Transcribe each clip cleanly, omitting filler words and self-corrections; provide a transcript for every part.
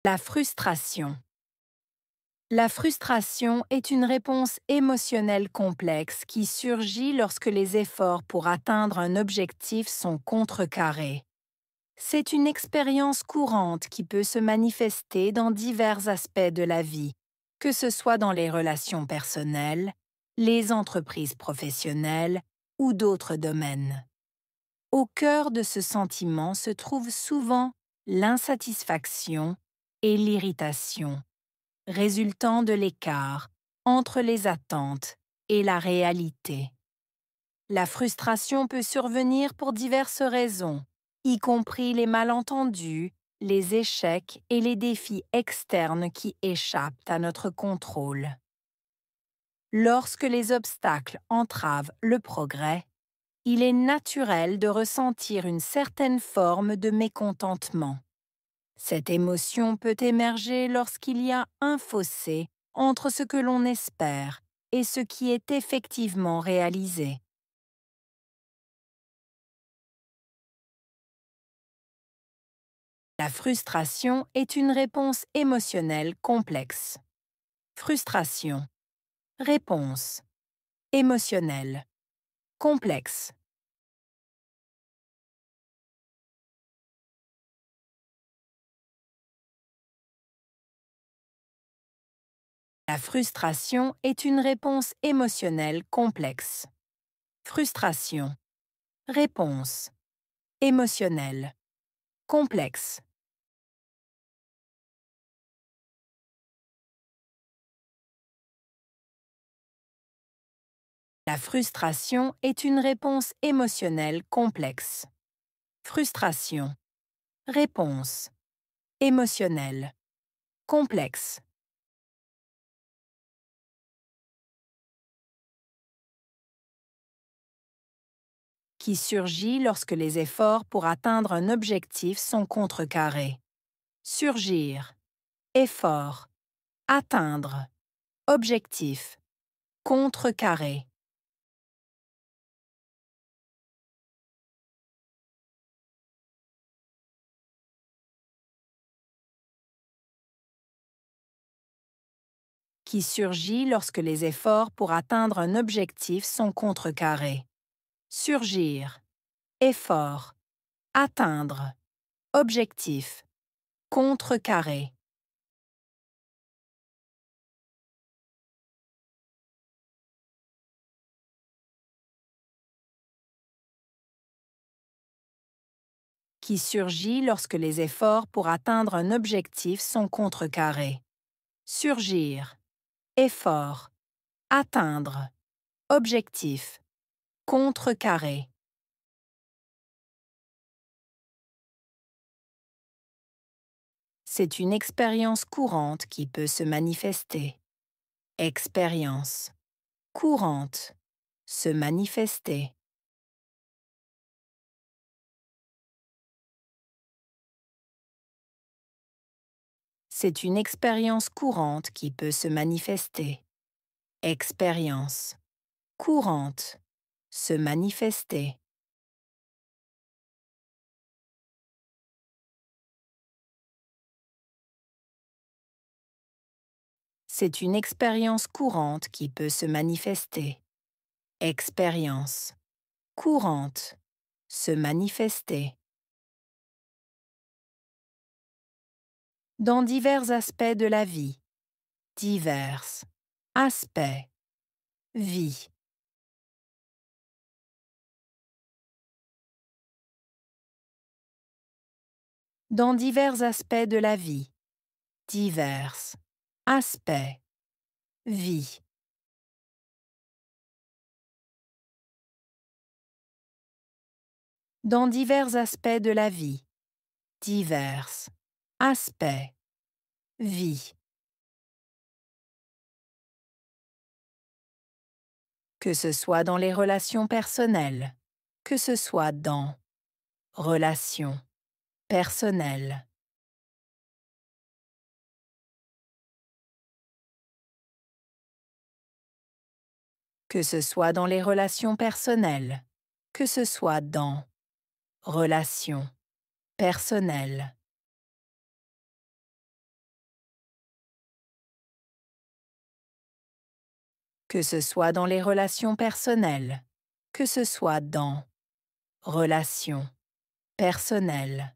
La frustration. La frustration est une réponse émotionnelle complexe qui surgit lorsque les efforts pour atteindre un objectif sont contrecarrés. C'est une expérience courante qui peut se manifester dans divers aspects de la vie, que ce soit dans les relations personnelles, les entreprises professionnelles ou d'autres domaines. Au cœur de ce sentiment se trouve souvent l'insatisfaction et l'irritation, résultant de l'écart entre les attentes et la réalité. La frustration peut survenir pour diverses raisons, y compris les malentendus, les échecs et les défis externes qui échappent à notre contrôle. Lorsque les obstacles entravent le progrès, il est naturel de ressentir une certaine forme de mécontentement. Cette émotion peut émerger lorsqu'il y a un fossé entre ce que l'on espère et ce qui est effectivement réalisé. La frustration est une réponse émotionnelle complexe. Frustration. Réponse. Émotionnelle. Complexe. La frustration est une réponse émotionnelle complexe. Frustration. Réponse. Émotionnelle. Complexe. La frustration est une réponse émotionnelle complexe. Frustration. Réponse. Émotionnelle. Complexe. Qui surgit lorsque les efforts pour atteindre un objectif sont contrecarrés. Surgir. Effort. Atteindre. Objectif. Contrecarré. Qui surgit lorsque les efforts pour atteindre un objectif sont contrecarrés. Surgir. Effort. Atteindre. Objectif. Contrecarré. Qui surgit lorsque les efforts pour atteindre un objectif sont contrecarrés. Surgir. Effort. Atteindre. Objectif. Contrecarré. C'est une expérience courante qui peut se manifester. Expérience. Courante. Se manifester. C'est une expérience courante qui peut se manifester. Expérience. Courante. Se manifester. C'est une expérience courante qui peut se manifester. Expérience. Courante. Se manifester. Dans divers aspects de la vie. Divers. Aspects. Vie. Dans divers aspects de la vie. Divers. Aspects. Vie. Dans divers aspects de la vie. Divers. Aspects. Vie. Que ce soit dans les relations personnelles, que ce soit dans relations personnelles. Que ce soit dans les relations personnelles, que ce soit dans relations personnelles. que ce soit dans les relations personnelles, que ce soit dans relations personnelles,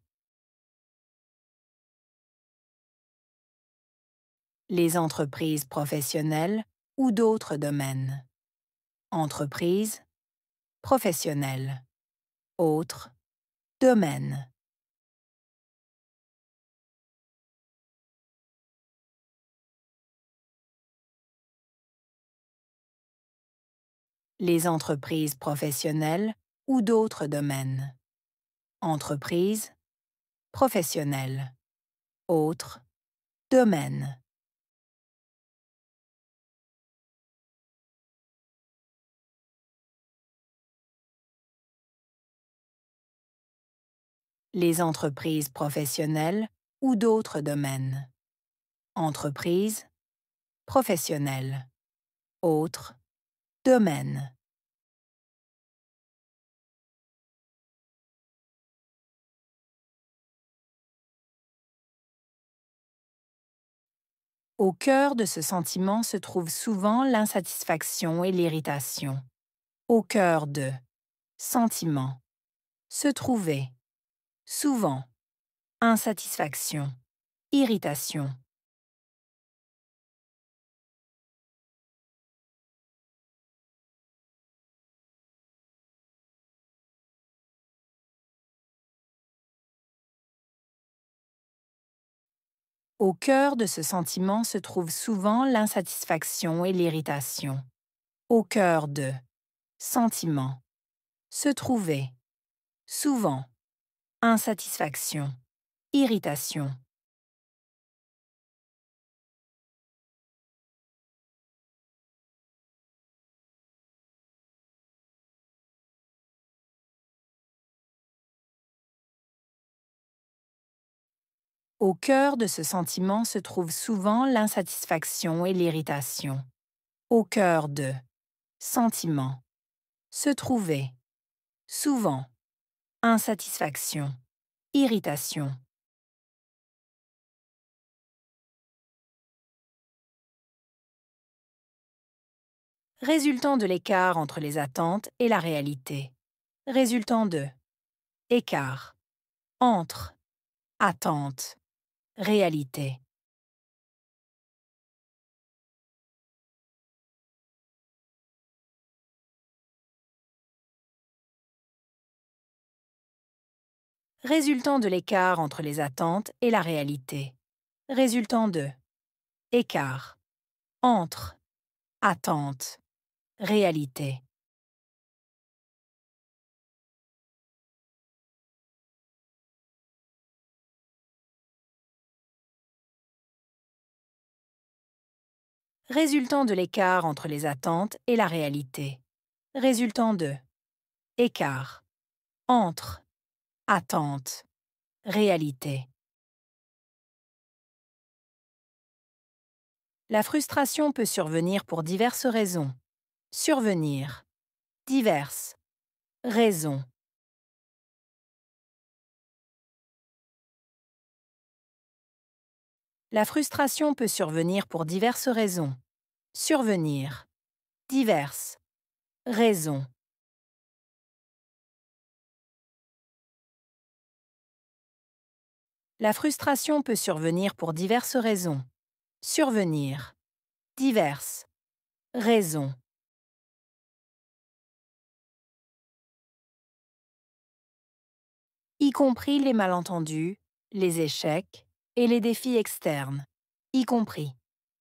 les entreprises professionnelles ou d'autres domaines, entreprises, professionnelles, autres, domaines, les entreprises professionnelles ou d'autres domaines, entreprises, professionnelles, autres, domaines, les entreprises professionnelles ou d'autres domaines, entreprises, professionnelles, autres, domaines, au cœur de ce sentiment se trouve souvent l'insatisfaction et l'irritation. Au cœur de sentiment, se trouver, souvent, insatisfaction, irritation. Au cœur de ce sentiment se trouve souvent l'insatisfaction et l'irritation. Au cœur de sentiment, se trouver, souvent, insatisfaction, irritation. Au cœur de ce sentiment se trouve souvent l'insatisfaction et l'irritation. Au cœur de sentiment, se trouver, souvent, insatisfaction, irritation. Résultant de l'écart entre les attentes et la réalité. Résultant de écart entre attente, réalité. Résultant de l'écart entre les attentes et la réalité. Résultant de écart entre attente, réalité. Résultant de l'écart entre les attentes et la réalité. Résultant de écart entre attente, réalité. La frustration peut survenir pour diverses raisons. Survenir. Diverses. Raisons. La frustration peut survenir pour diverses raisons. Survenir. Diverses. Raisons. La frustration peut survenir pour diverses raisons. Survenir. Diverses. Raisons. Y compris les malentendus, les échecs et les défis externes. Y compris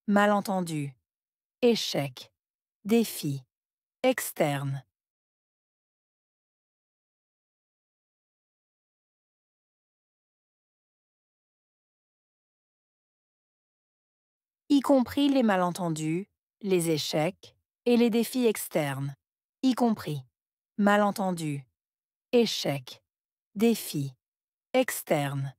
malentendus, échecs, défis externes. Y compris les malentendus, les échecs et les défis externes. Y compris malentendus, échecs, défis externes.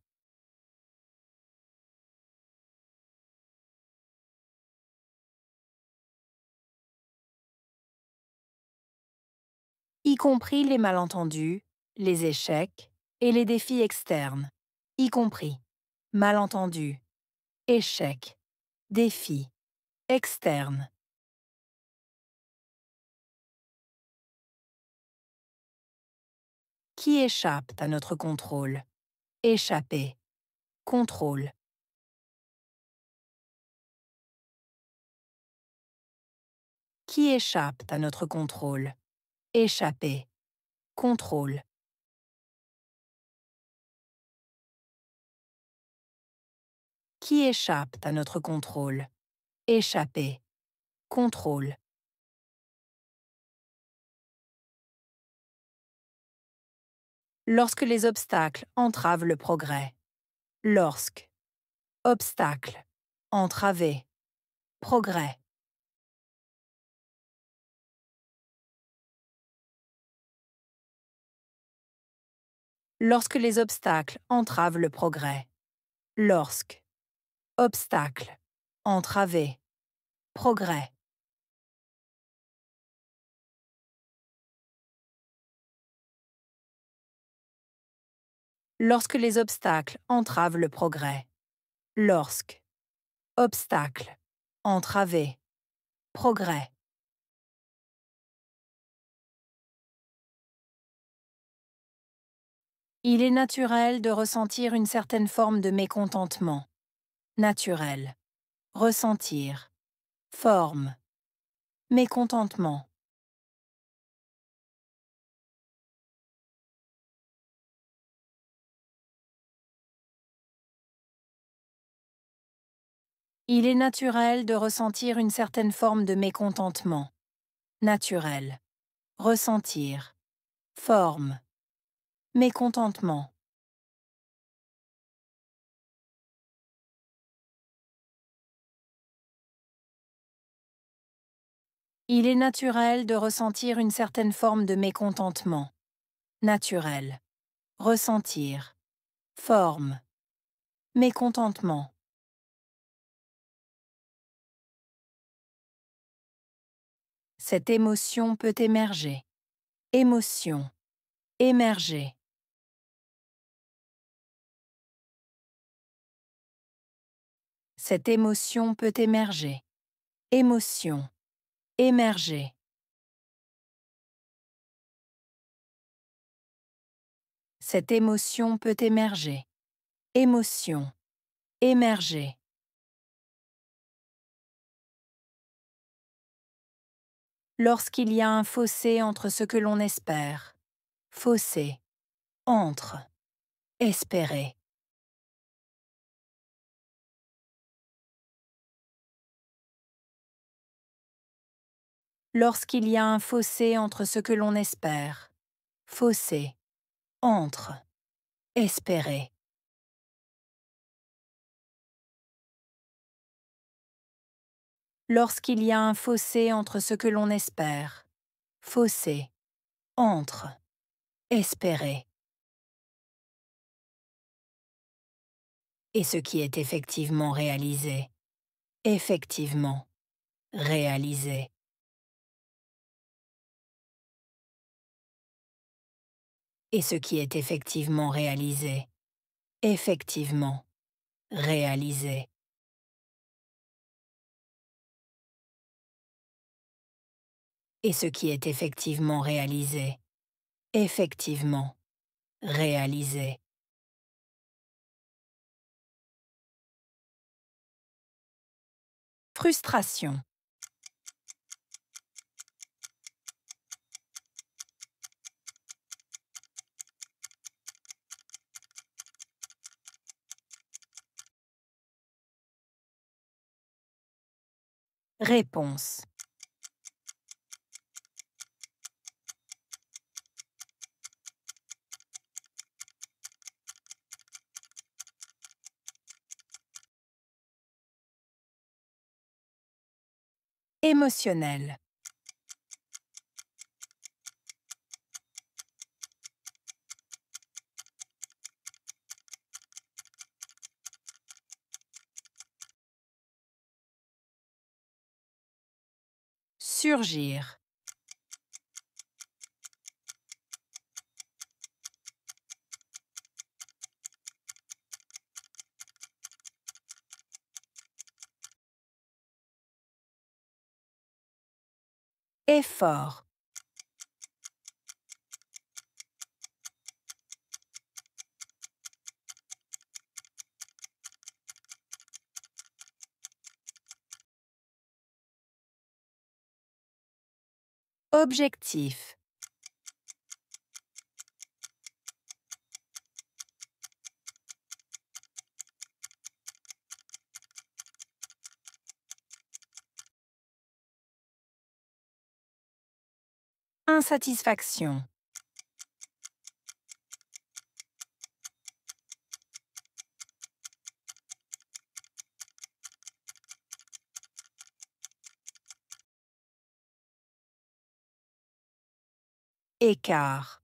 Y compris les malentendus, les échecs et les défis externes. Y compris malentendus, échecs, défis externes. qui échappent à notre contrôle. Échapper. Contrôle. Qui échappent à notre contrôle. Échapper. Contrôle. Qui échappent à notre contrôle. Échapper. Contrôle. Lorsque les obstacles entravent le progrès. Lorsque. Obstacle. Entraver. Progrès. Lorsque les obstacles entravent le progrès. Lorsque. Obstacle. Entraver. Progrès. Lorsque les obstacles entravent le progrès. Lorsque. Obstacle. Entraver. Progrès. Il est naturel de ressentir une certaine forme de mécontentement. Naturel. Ressentir. Forme. Mécontentement. Il est naturel de ressentir une certaine forme de mécontentement. Naturel. Ressentir. Forme. Mécontentement. Il est naturel de ressentir une certaine forme de mécontentement. Naturel. Ressentir. Forme. Mécontentement. Cette émotion peut émerger. Émotion. Émerger. Cette émotion peut émerger. Émotion. Émerger. Cette émotion peut émerger. Émotion. Émerger. Lorsqu'il y a un fossé entre ce que l'on espère. Fossé. Entre. Espérer. Lorsqu'il y a un fossé entre ce que l'on espère. Fossé. Entre. Espérer. Lorsqu'il y a un fossé entre ce que l'on espère. Fossé. Entre. Espérer. Et ce qui est effectivement réalisé. Effectivement. Réalisé. Et ce qui est effectivement réalisé. Effectivement. Réalisé. Et ce qui est effectivement réalisé. Effectivement. Réalisé. Frustration. Réponse. Émotionnel. Surgir. Effort. Objectif. Insatisfaction. Écart.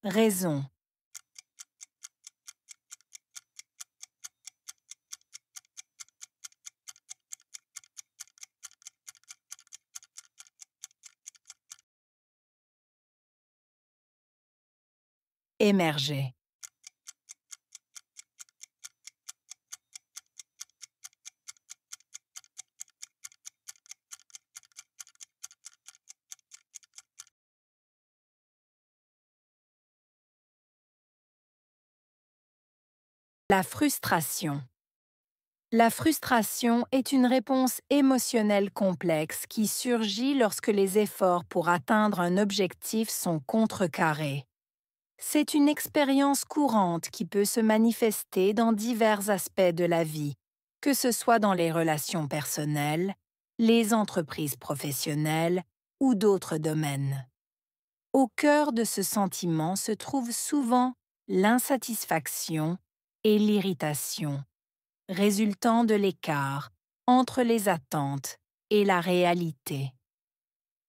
Raison. Émerger. La frustration. La frustration est une réponse émotionnelle complexe qui surgit lorsque les efforts pour atteindre un objectif sont contrecarrés. C'est une expérience courante qui peut se manifester dans divers aspects de la vie, que ce soit dans les relations personnelles, les entreprises professionnelles ou d'autres domaines. Au cœur de ce sentiment se trouve souvent l'insatisfaction et l'irritation, résultant de l'écart entre les attentes et la réalité.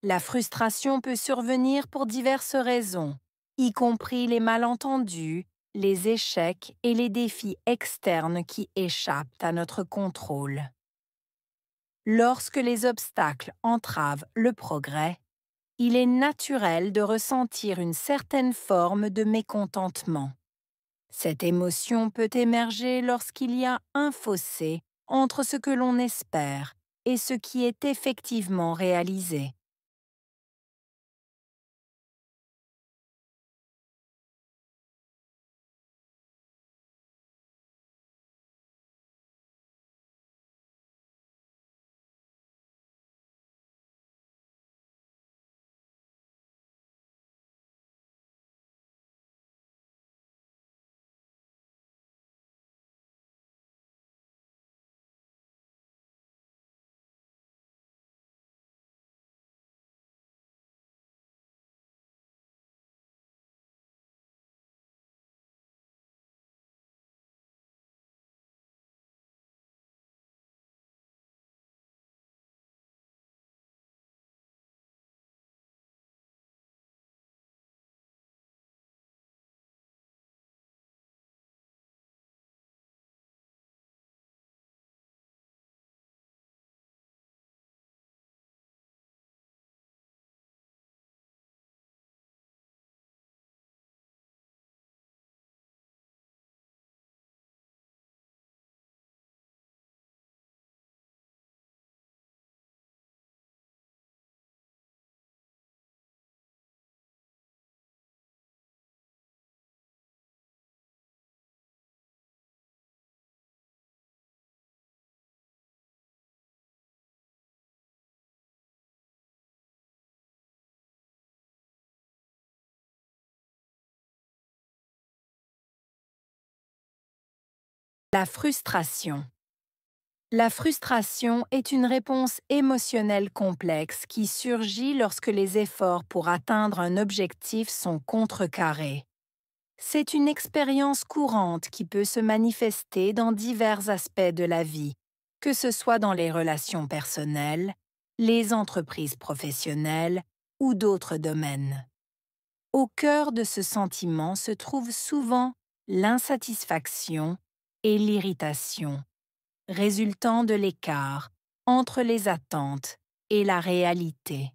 La frustration peut survenir pour diverses raisons, y compris les malentendus, les échecs et les défis externes qui échappent à notre contrôle. Lorsque les obstacles entravent le progrès, il est naturel de ressentir une certaine forme de mécontentement. Cette émotion peut émerger lorsqu'il y a un fossé entre ce que l'on espère et ce qui est effectivement réalisé. La frustration. La frustration est une réponse émotionnelle complexe qui surgit lorsque les efforts pour atteindre un objectif sont contrecarrés. C'est une expérience courante qui peut se manifester dans divers aspects de la vie, que ce soit dans les relations personnelles, les entreprises professionnelles ou d'autres domaines. Au cœur de ce sentiment se trouve souvent l'insatisfaction et l'irritation, résultant de l'écart entre les attentes et la réalité.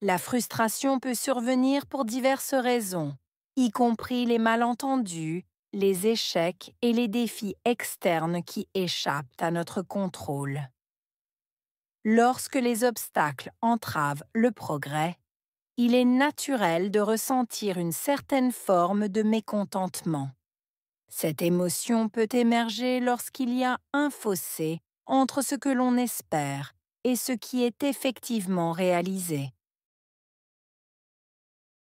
La frustration peut survenir pour diverses raisons, y compris les malentendus, les échecs et les défis externes qui échappent à notre contrôle. Lorsque les obstacles entravent le progrès, il est naturel de ressentir une certaine forme de mécontentement. Cette émotion peut émerger lorsqu'il y a un fossé entre ce que l'on espère et ce qui est effectivement réalisé.